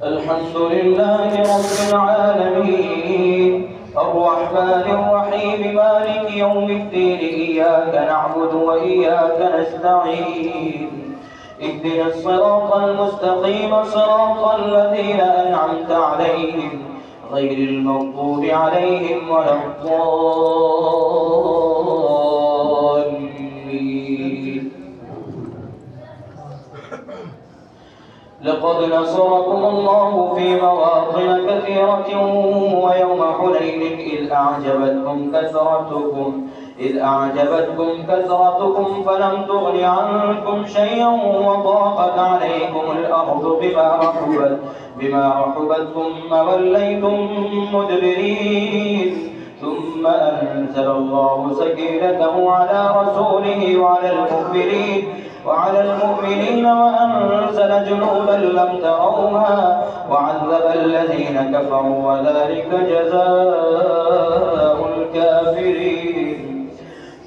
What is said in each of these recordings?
الحمد لله رب العالمين الرحمن الرحيم مالك يوم الدين إياك نعبد وإياك نستعين اهدنا الصراط المستقيم صراط الذين أنعمت عليهم غير المغضوب عليهم ولا الضالين. لقد نصركم الله في مواطن كثيرة ويوم حنين إذ أعجبتكم كثرتكم فلم تغن عنكم شيئا وضاقت عليكم الأرض بما رحبت ثم وليتم مدبرين ثم أنزل الله سكينته على رسوله وعلى المؤمنين وأنزل جنودا لم تروها وعذب الذين كفروا وذلك جزاء الكافرين.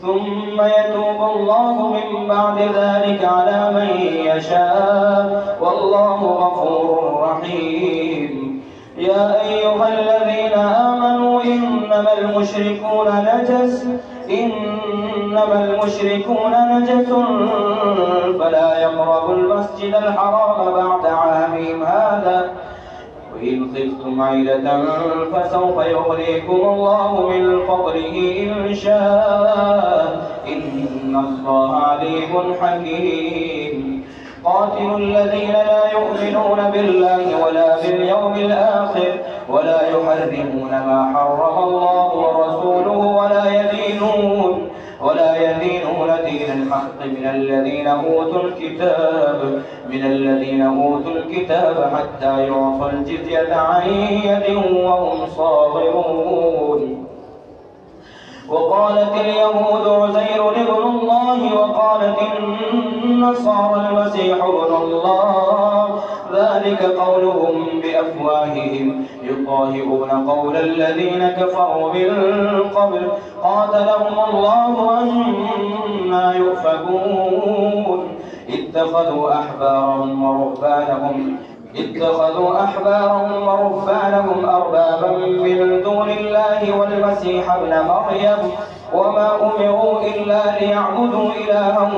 ثم يتوب الله من بعد ذلك على من يشاء والله غفور رحيم. يا أيها الذين آمنوا إنما المشركون نجس فلا يقربوا المسجد الحرام بعد عامهم هذا وإن خفتم عيلة فسوف يغنيكم الله من فضله إن شاء إن الله عليم حكيم. قاتلوا الذين لا يؤمنون بالله ولا باليوم الآخر ولا يحرمون ما حرم الله ورسوله ولا يدينون دين الحق من الذين أوتوا الكتاب حتى يعطوا الجزية عن يد وهم صاغرون. وقالت اليهود عزير ابن الله وقالت النصارى المسيح ابن الله ذلك قولهم بأفواههم يضاهئون قول الذين كفروا من قبل قاتلهم الله أنى يؤفكون. اتخذوا أحبارهم ورهبانهم أربابا من دون الله والمسيح ابن مريم وما أمروا إلا ليعبدوا إلها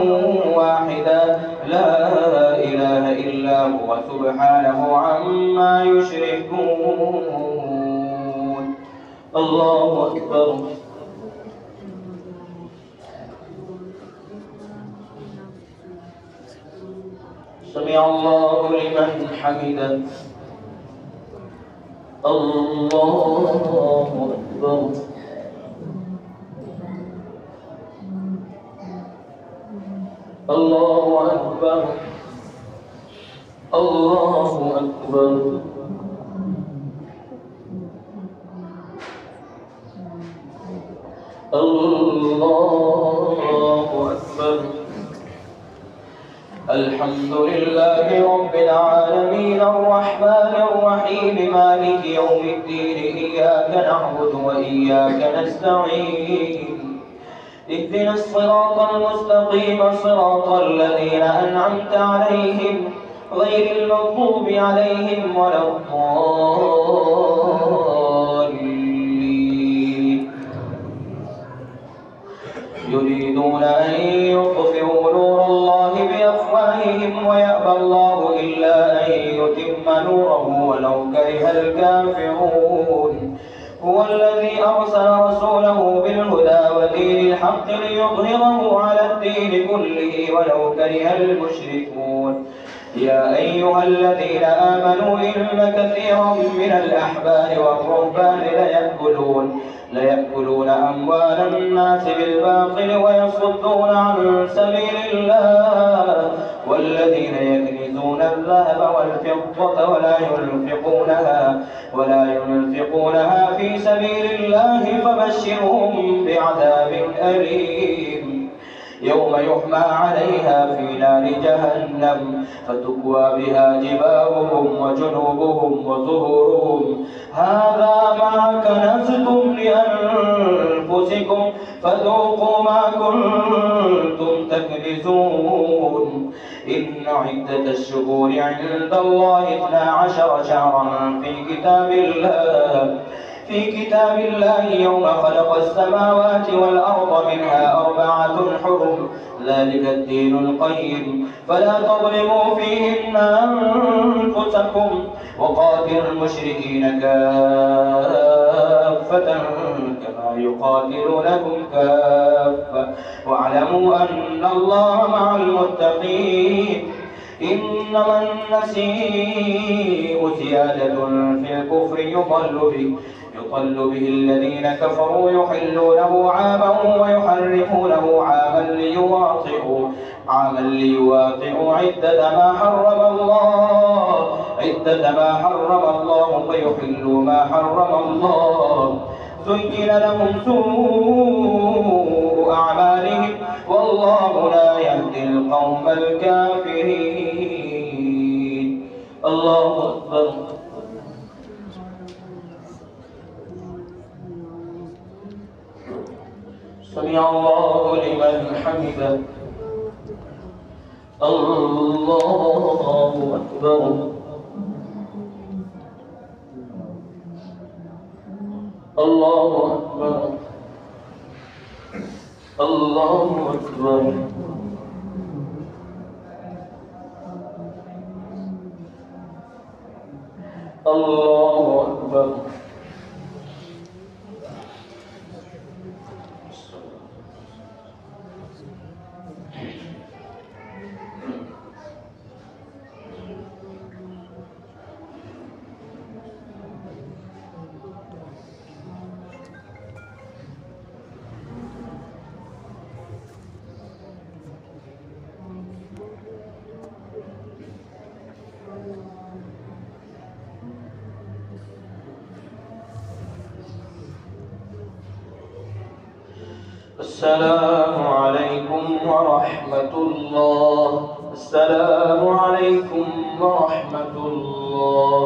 واحدا لا إله إلا هو سبحانه عما يشركون. الله أكبر. سمع الله لمن حمده. الله أكبر. الله أكبر. الله أكبر. الله أكبر. الحمد لله رب العالمين الرحمن الرحيم مالك يوم الدين إياك نعبد وإياك نستعين اهدنا الصراط المستقيم صراط الذين أنعمت عليهم غير المغضوب عليهم ولا الضالين. يريدون أن يطفئوا نور الله بأفواههم ويأبى الله إلا أن يتم نوره ولو كره الكافرون. هو الذي أرسل رسوله بالهدى ودين الحق ليظهره على الدين كله ولو كره المشركون. يا أيها الذين آمنوا إن كثيرا من الأحبار والرهبان ليأكلون أموال الناس بالباطل ويصدون عن سبيل الله والذين يكنزون الذهب والفضة ولا ينفقونها في سبيل الله فبشرهم بعذاب أليم. يوم يحمى عليها في نار جهنم فتكوى بها جباههم وجنوبهم وظهورهم هذا ما كنزتم لأنفسكم فذوقوا ما كنتم تكنزون إن عدة الشهور عند الله 12 شهرا في كتاب الله يوم خلق السماوات والأرض منها 4 حرم ذلك الدين القيم فلا تظلموا فيهن أنفسكم وقاتلوا المشركين كافة كما يقاتلونكم كافة واعلموا أن الله مع المتقين إنما النسيء زيادة في الكفر يضل به الذين كفروا يحلونه عاما ويحرمونه عاما ليواطئوا عدة ما حرم الله فيحلوا ما حرم الله زين لهم سوء أعمالهم والله لا يهدي القوم الكافرين. الله أكبر. سمع الله لمن حمده. الله أكبر. الله أكبر. الله أكبر. الله أكبر. السلام عليكم ورحمة الله. السلام عليكم ورحمة الله.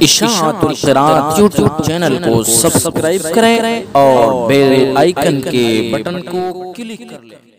इशाअतुल क़िराअत YouTube channel को सब्सक्राइब करें और बेल आइकन के बटन को क्लिक कर लें।